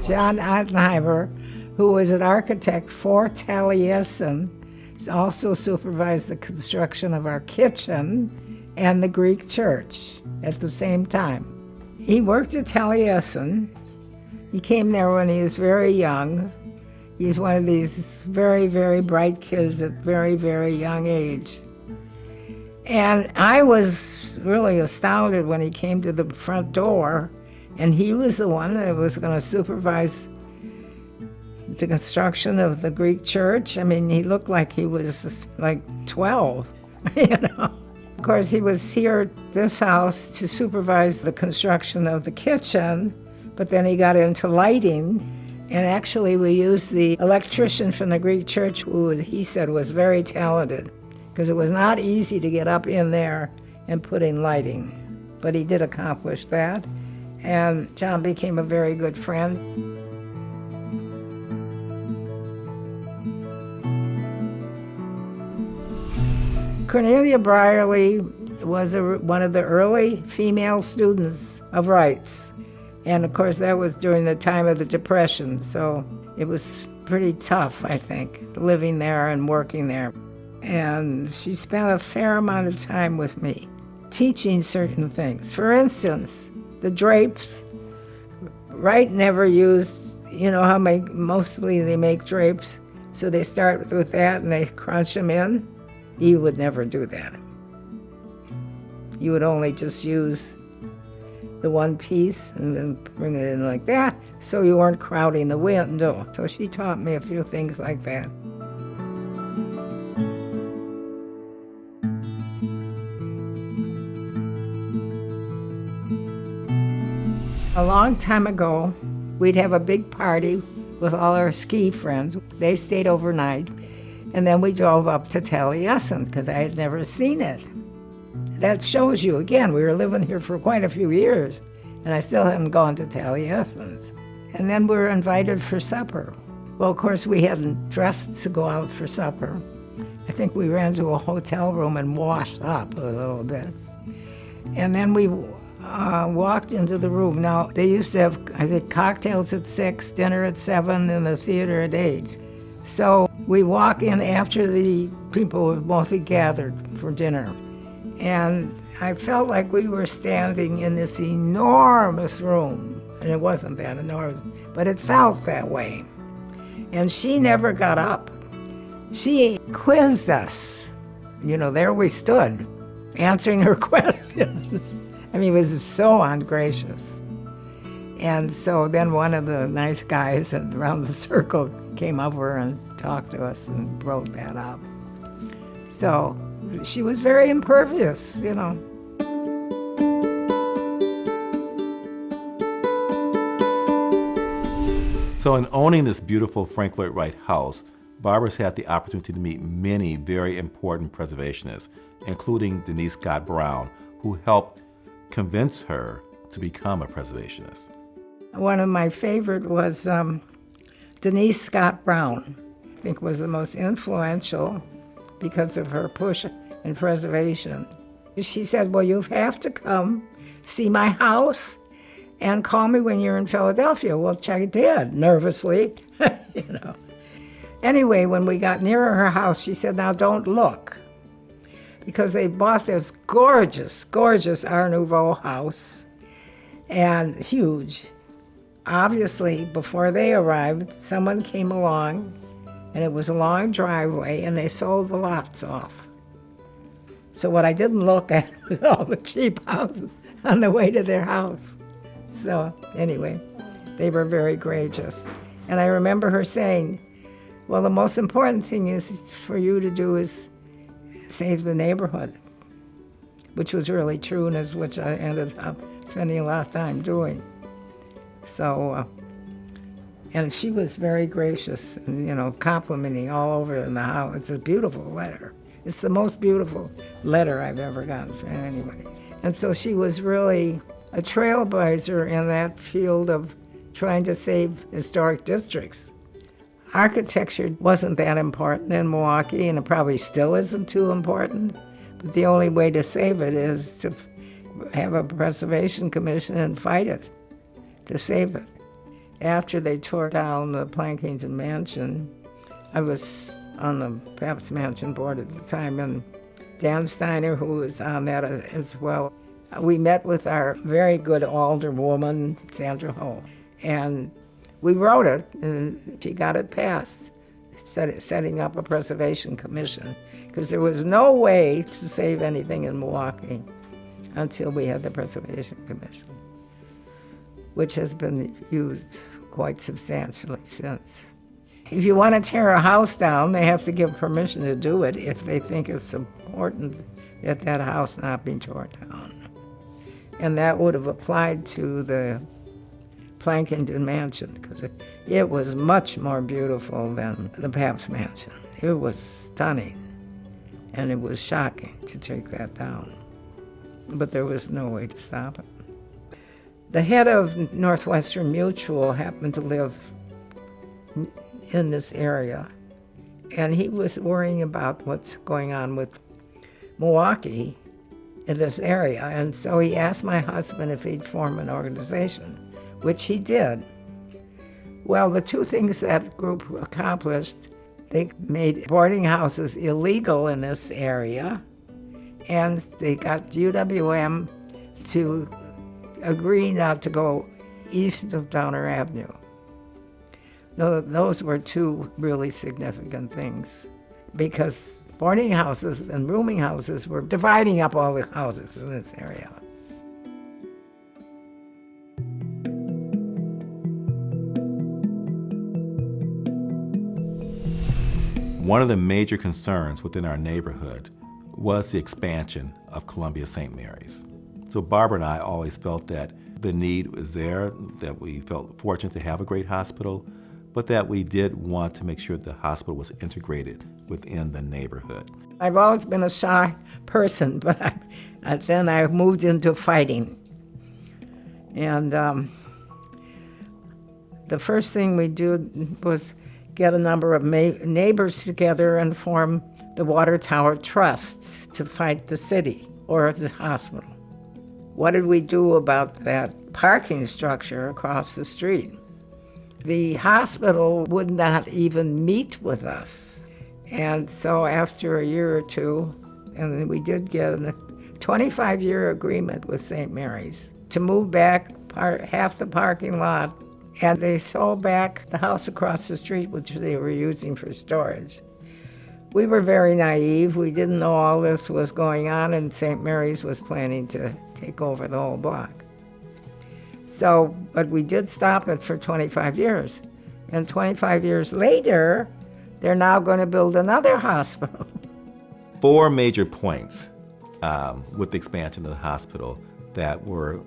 John Ottenheimer, who was an architect for Taliesin, also supervised the construction of our kitchen and the Greek church at the same time. He worked at Taliesin. He came there when he was very young. He's one of these very, very bright kids at very, very young age. And I was really astounded when he came to the front door, and he was the one that was going to supervise the construction of the Greek church. I mean, he looked like he was like 12, you know. Of course, he was here at this house to supervise the construction of the kitchen, but then he got into lighting. And actually, we used the electrician from the Greek church, who he said was very talented, because it was not easy to get up in there and put in lighting. But he did accomplish that, and John became a very good friend. Cornelia Brierly was one of the early female students of Wright's. And of course, that was during the time of the Depression, so it was pretty tough, I think, living there and working there. And she spent a fair amount of time with me, teaching certain things. For instance, the drapes, Wright never used, you know how mostly they make drapes, so they start with that and they crunch them in? He would never do that. You would only just use the one piece and then bring it in like that, so you weren't crowding the window. So she taught me a few things like that. A long time ago, we'd have a big party with all our ski friends. They stayed overnight, and then we drove up to Taliesin because I had never seen it. That shows you, again, we were living here for quite a few years, and I still hadn't gone to Taliesin. And then we were invited for supper. Well, of course, we hadn't dressed to go out for supper. I think we ran to a hotel room and washed up a little bit. And then we walked into the room. Now, they used to have, I think, cocktails at 6, dinner at 7, and the theater at 8. So we walk in after the people were mostly gathered for dinner. And I felt like we were standing in this enormous room. And it wasn't that enormous, but it felt that way. And she never got up. She quizzed us. You know, there we stood, answering her questions. I mean, it was so ungracious. And so then one of the nice guys around the circle came over and talked to us and broke that up. So she was very impervious, you know. So in owning this beautiful Frank Lloyd Wright house, Barbara's had the opportunity to meet many very important preservationists, including Denise Scott Brown, who helped convince her to become a preservationist. One of my favorite was Denise Scott Brown. I think was the most influential because of her push in preservation. She said, well, you have to come see my house and call me when you're in Philadelphia, which I did, nervously, you know. Anyway, when we got nearer her house, she said, now don't look, because they bought this gorgeous, gorgeous Art Nouveau house, and huge. Obviously, before they arrived, someone came along, and it was a long driveway, and they sold the lots off. So what I didn't look at was all the cheap houses on the way to their house. So anyway, they were very gracious. And I remember her saying, well, the most important thing is for you to do is save the neighborhood, which was really true, and is which I ended up spending a lot of time doing. So, and she was very gracious and, you know, complimenting all over in the house. It's a beautiful letter. It's the most beautiful letter I've ever gotten from anybody. And so she was really a trailblazer in that field of trying to save historic districts. Architecture wasn't that important in Milwaukee, and it probably still isn't too important, but the only way to save it is to have a preservation commission and fight it, to save it. After they tore down the Plankington Mansion, I was on the Pabst Mansion board at the time, and Dan Steiner, who was on that as well, we met with our very good alderwoman, Sandra Ho, and we wrote it, and she got it passed, setting up a preservation commission, because there was no way to save anything in Milwaukee until we had the preservation commission, which has been used quite substantially since. If you want to tear a house down, they have to give permission to do it if they think it's important that that house not be torn down. And that would have applied to the Plankington Mansion, because it was much more beautiful than the Pabst Mansion. It was stunning, and it was shocking to take that down. But there was no way to stop it. The head of Northwestern Mutual happened to live in this area, and he was worrying about what's going on with Milwaukee in this area, and so he asked my husband if he'd form an organization, which he did. Well, the two things that group accomplished, they made boarding houses illegal in this area, and they got UWM to agree not to go east of Downer Avenue. No, those were two really significant things, because boarding houses and rooming houses were dividing up all the houses in this area. One of the major concerns within our neighborhood was the expansion of Columbia St. Mary's. So Barbara and I always felt that the need was there, that we felt fortunate to have a great hospital, but that we did want to make sure the hospital was integrated within the neighborhood. I've always been a shy person, but then I moved into fighting. And the first thing we did was get a number of neighbors together and form the Water Tower Trust to fight the city or the hospital. What did we do about that parking structure across the street? The hospital would not even meet with us. And so after a year or two, and we did get a 25-year agreement with St. Mary's to move back half the parking lot, and they sold back the house across the street, which they were using for storage. We were very naive. We didn't know all this was going on, and St. Mary's was planning to take over the whole block. So, but we did stop it for 25 years. And 25 years later, they're now going to build another hospital. four major points with the expansion of the hospital that were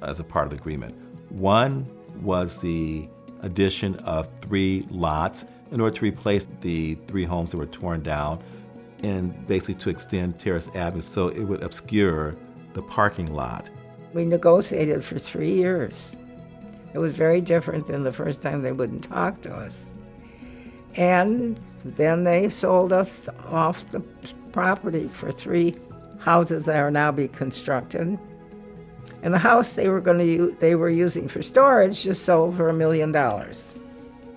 as a part of the agreement. One was the addition of 3 lots in order to replace the 3 homes that were torn down and basically to extend Terrace Avenue so it would obscure the parking lot. We negotiated for 3 years. It was very different than the first time they wouldn't talk to us. And then they sold us off the property for 3 houses that are now being constructed. And the house they were using for storage just sold for $1 million.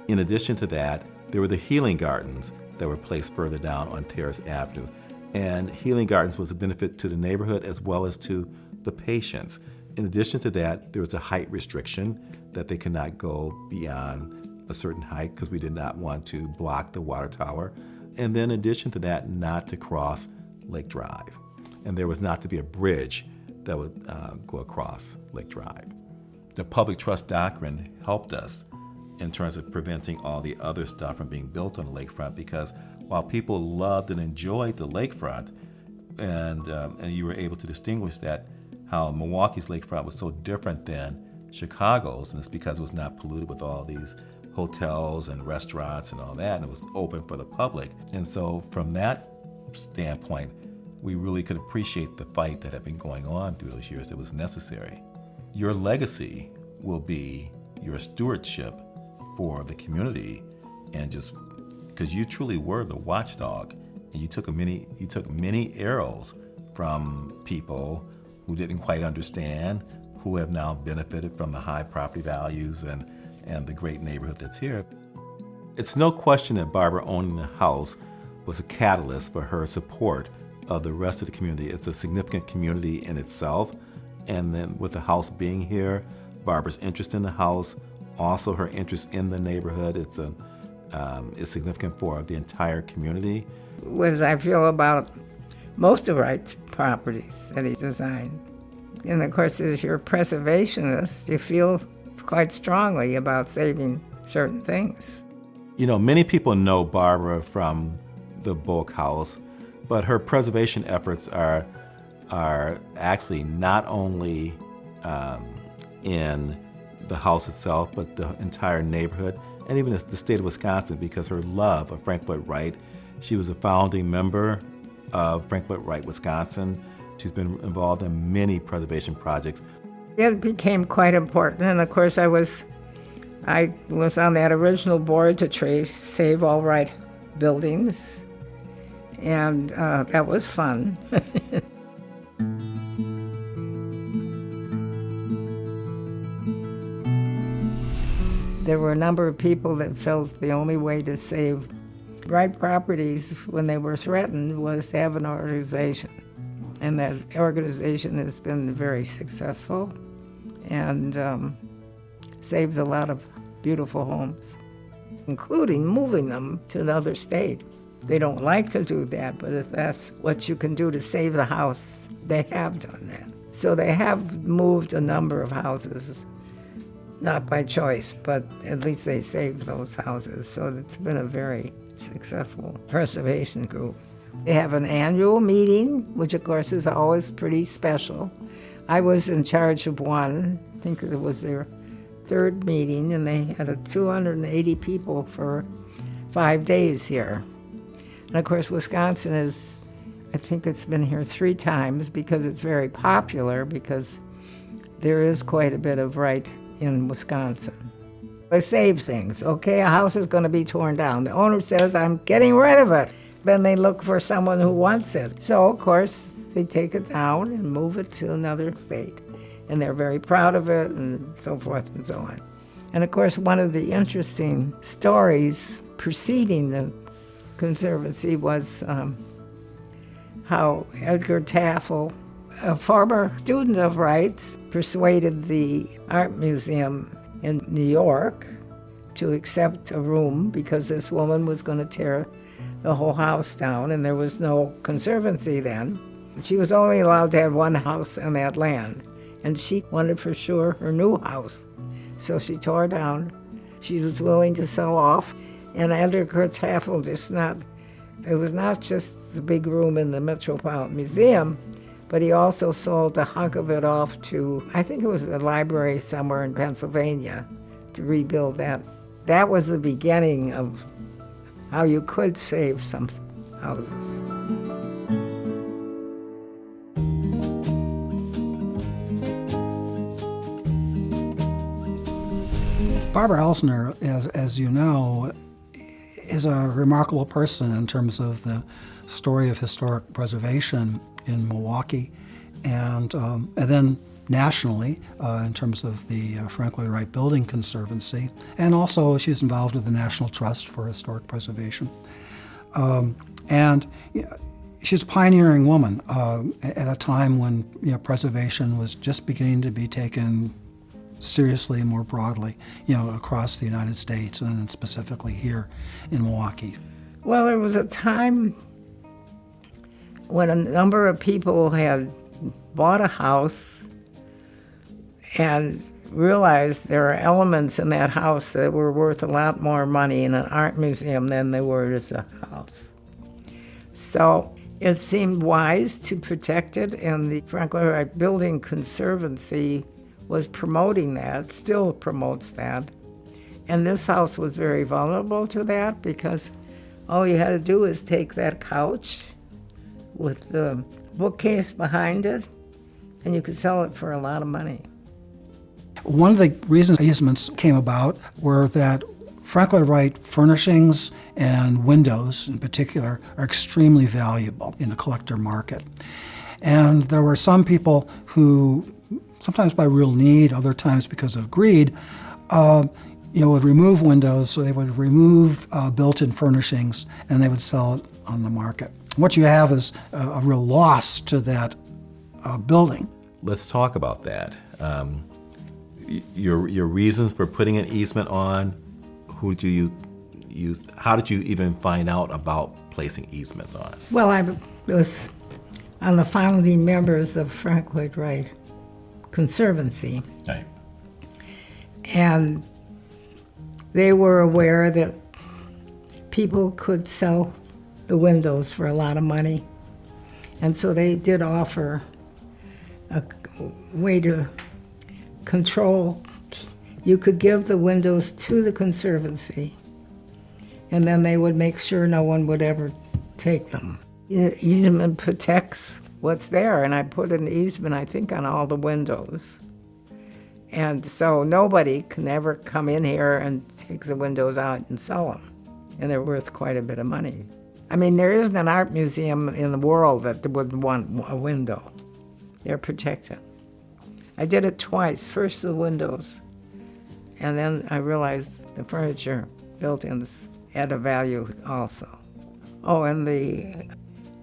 In addition to that, there were the healing gardens that were placed further down on Terrace Avenue. And healing gardens was a benefit to the neighborhood as well as to the patients. In addition to that, there was a height restriction that they could not go beyond a certain height because we did not want to block the water tower. And then in addition to that, not to cross Lake Drive. And there was not to be a bridge that would go across Lake Drive. The public trust doctrine helped us in terms of preventing all the other stuff from being built on the lakefront, because while people loved and enjoyed the lakefront, and you were able to distinguish that, how Milwaukee's lakefront was so different than Chicago's, and it's because it was not polluted with all these hotels and restaurants and all that, and it was open for the public. And so from that standpoint, we really could appreciate the fight that had been going on through those years that was necessary. Your legacy will be your stewardship for the community, and just because you truly were the watchdog, and you took many arrows from people who didn't quite understand, who have now benefited from the high property values and the great neighborhood that's here. It's no question that Barbara owning the house was a catalyst for her support of the rest of the community. It's a significant community in itself, and then with the house being here, Barbara's interest in the house, also her interest in the neighborhood, it's significant for the entire community. As I feel about most of Wright's properties that he designed. And of course, as you're a preservationist, you feel quite strongly about saving certain things. You know, many people know Barbara from the Bogk House, but her preservation efforts are actually not only in the house itself, but the entire neighborhood, and even the state of Wisconsin, because her love of Frank Lloyd Wright. She was a founding member of Frank Lloyd Wright, Wisconsin. She's been involved in many preservation projects. It became quite important, and of course I was on that original board to save all Wright buildings, and that was fun. There were a number of people that felt the only way to save Wright properties when they were threatened was to have an organization. And that organization has been very successful and saved a lot of beautiful homes, including moving them to another state. They don't like to do that, but if that's what you can do to save the house, they have done that. So they have moved a number of houses, not by choice, but at least they saved those houses. So it's been a very successful preservation group. They have an annual meeting, which of course is always pretty special. I was in charge of one. I think it was their 3rd meeting, and they had 280 people for 5 days here. And of course, Wisconsin I think it's been here 3 times because it's very popular, because there is quite a bit of Wright in Wisconsin. They save things. Okay, a house is going to be torn down. The owner says, I'm getting rid of it. Then they look for someone who wants it. So, of course, they take it down and move it to another state. And they're very proud of it, and so forth and so on. And, of course, one of the interesting stories preceding the Conservancy was how Edgar Taffel, a former student of Wright's, persuaded the art museum in New York to accept a room because this woman was going to tear the whole house down, and there was no Conservancy then. She was only allowed to have one house on that land, and she wanted for sure her new house. So she tore down. She was willing to sell off, and Edgar Taffel just not It was not just the big room in the Metropolitan Museum, but he also sold a hunk of it off to, I think it was a library somewhere in Pennsylvania, to rebuild that. That was the beginning of how you could save some houses. Barbara Elsner, as you know, is a remarkable person in terms of the story of historic preservation in Milwaukee, and then nationally in terms of the Frank Lloyd Wright Building Conservancy, and also she's involved with the National Trust for Historic Preservation. And she's a pioneering woman at a time when preservation was just beginning to be taken seriously and more broadly, across the United States and then specifically here in Milwaukee. Well, there was a time when a number of people had bought a house and realized there are elements in that house that were worth a lot more money in an art museum than they were as a house. So it seemed wise to protect it, and the Frank Lloyd Wright Building Conservancy was promoting that, still promotes that. And this house was very vulnerable to that because all you had to do is take that couch with the bookcase behind it, and you could sell it for a lot of money. One of the reasons easements came about were that Frank Lloyd Wright furnishings and windows in particular are extremely valuable in the collector market. And there were some people who, sometimes by real need, other times because of greed, would remove windows, so they would remove built-in furnishings, and they would sell it on the market. What you have is a real loss to that building. Let's talk about that. Your reasons for putting an easement on, who do you use? How did you even find out about placing easements on? Well, I was on the founding members of Frank Lloyd Wright Conservancy. Right. And they were aware that people could sell the windows for a lot of money. And so they did offer a way to control. You could give the windows to the Conservancy, and then they would make sure no one would ever take them. Easement protects what's there, and I put an easement, I think, on all the windows. And so nobody can ever come in here and take the windows out and sell them. And they're worth quite a bit of money. I mean, there isn't an art museum in the world that would want a window. They're protected. I did it twice, first the windows, and then I realized the furniture built-ins had a value also. Oh, and the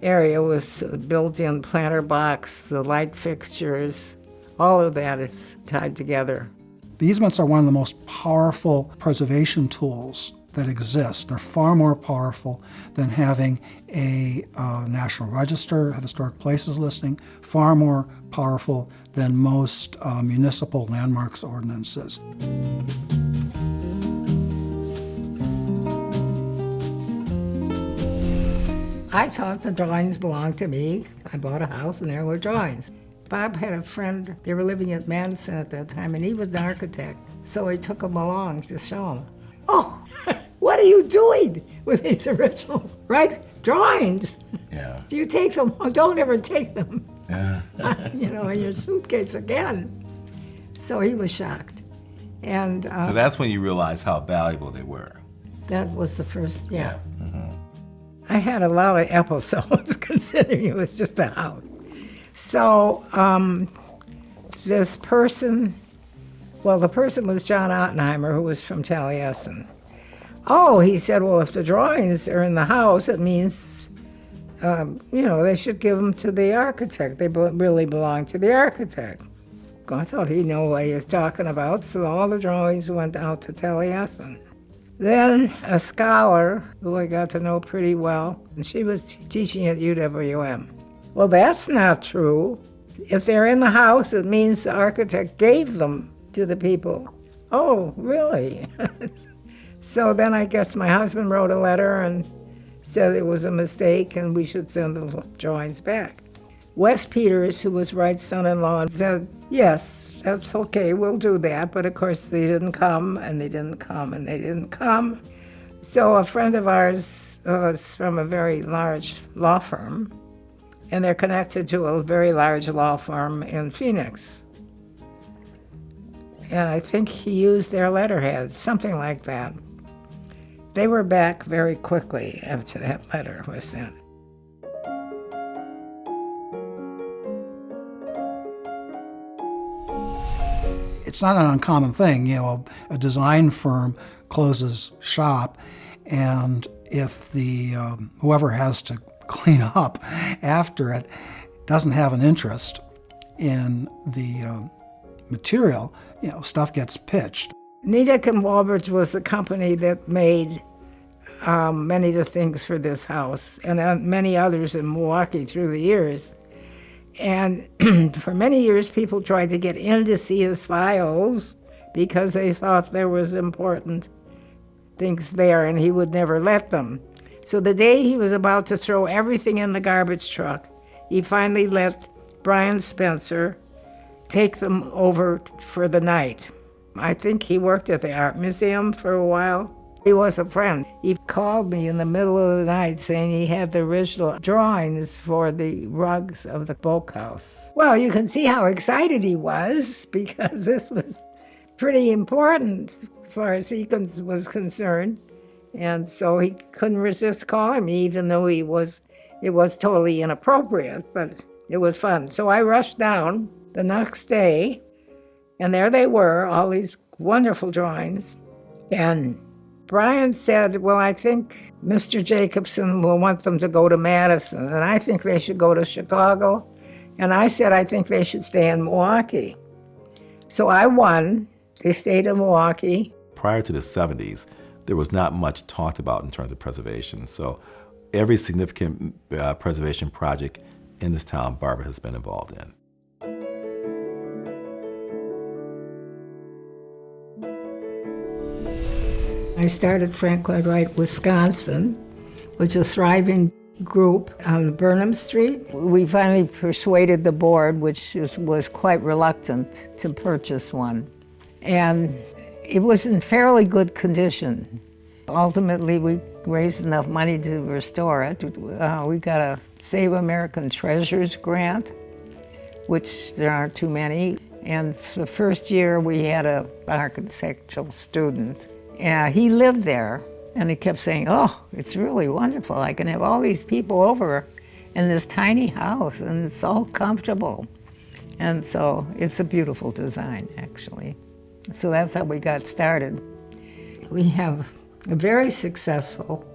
area with built-in planter box, the light fixtures, all of that is tied together. The easements are one of the most powerful preservation tools that exist. They're far more powerful than having a National Register of Historic Places listing, far more powerful than most municipal landmarks ordinances. I thought the drawings belonged to me. I bought a house and there were drawings. Bob had a friend, they were living at Madison at that time, and he was the architect. So he took them along to show them. Oh, what are you doing with these original, drawings? Yeah. Do you take them? Oh, don't ever take them. Yeah. In your suitcase again. So he was shocked. And So that's when you realized how valuable they were. that was the first, yeah. Mm-hmm. I had a lot of episodes considering it was just a house. So this person, the person was John Ottenheimer, who was from Taliesin. Oh, he said, well, if the drawings are in the house, it means, they should give them to the architect. They really belong to the architect. I thought he knew what he was talking about, so all the drawings went out to Taliesin. Then a scholar who I got to know pretty well, and she was teaching at UWM. Well, that's not true. If they're in the house, it means the architect gave them to the people. Oh, really? So then I guess my husband wrote a letter and said it was a mistake and we should send the drawings back. Wes Peters, who was Wright's son-in-law, said, yes, that's okay, we'll do that. But of course they didn't come, and they didn't come, and they didn't come. So a friend of ours was from a very large law firm, and they're connected to a very large law firm in Phoenix. And I think he used their letterhead, something like that. They were back very quickly after that letter was sent. It's not an uncommon thing, a design firm closes shop, and if the whoever has to clean up after it doesn't have an interest in the material, stuff gets pitched. Nedick and Walbridge was the company that made many of the things for this house, and many others in Milwaukee through the years. And for many years, people tried to get in to see his files because they thought there was important things there, and he would never let them. So the day he was about to throw everything in the garbage truck, he finally let Brian Spencer take them over for the night. I think he worked at the art museum for a while. He was a friend. He called me in the middle of the night saying he had the original drawings for the rugs of the Bogk House. Well, you can see how excited he was because this was pretty important as far as he was concerned. And so he couldn't resist calling me, even though it was totally inappropriate, but it was fun. So I rushed down the next day, and there they were, all these wonderful drawings. And Brian said, well, I think Mr. Jacobson will want them to go to Madison, and I think they should go to Chicago. And I said, I think they should stay in Milwaukee. So I won. They stayed in Milwaukee. Prior to the 70s, there was not much talked about in terms of preservation. So every significant preservation project in this town, Barbara has been involved in. I started Frank Lloyd Wright, Wisconsin, which is a thriving group on Burnham Street. We finally persuaded the board, which was quite reluctant to purchase one. And it was in fairly good condition. Ultimately, we raised enough money to restore it. We got a Save American Treasures grant, which there aren't too many. And the first year, we had an architectural student. He lived there, and he kept saying, oh, it's really wonderful. I can have all these people over in this tiny house, and it's all comfortable. And so it's a beautiful design, actually. So that's how we got started. We have a very successful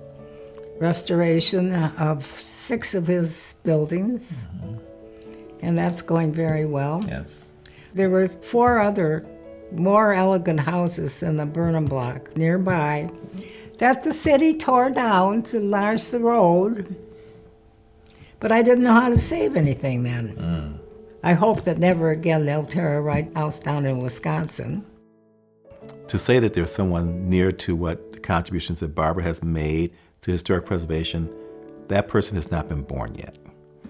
restoration of 6 of his buildings, and that's going very well. Yes. There were 4 other more elegant houses than the Burnham block nearby that the city tore down to enlarge the road, but I didn't know how to save anything then. I hope that never again they'll tear a Wright house down in Wisconsin. To say that there's someone near to what the contributions that Barbara has made to historic preservation, that person has not been born yet.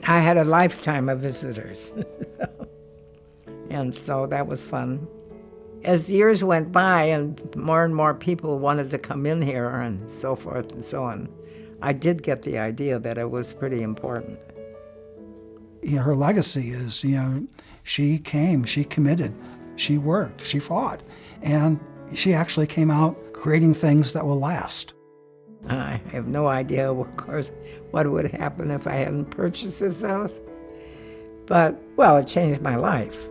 I had a lifetime of visitors, and so that was fun. As years went by and more people wanted to come in here and so forth and so on, I did get the idea that it was pretty important. Her legacy is, she came, she committed, she worked, she fought, and she actually came out creating things that will last. I have no idea, of course, what would happen if I hadn't purchased this house. But, well, it changed my life.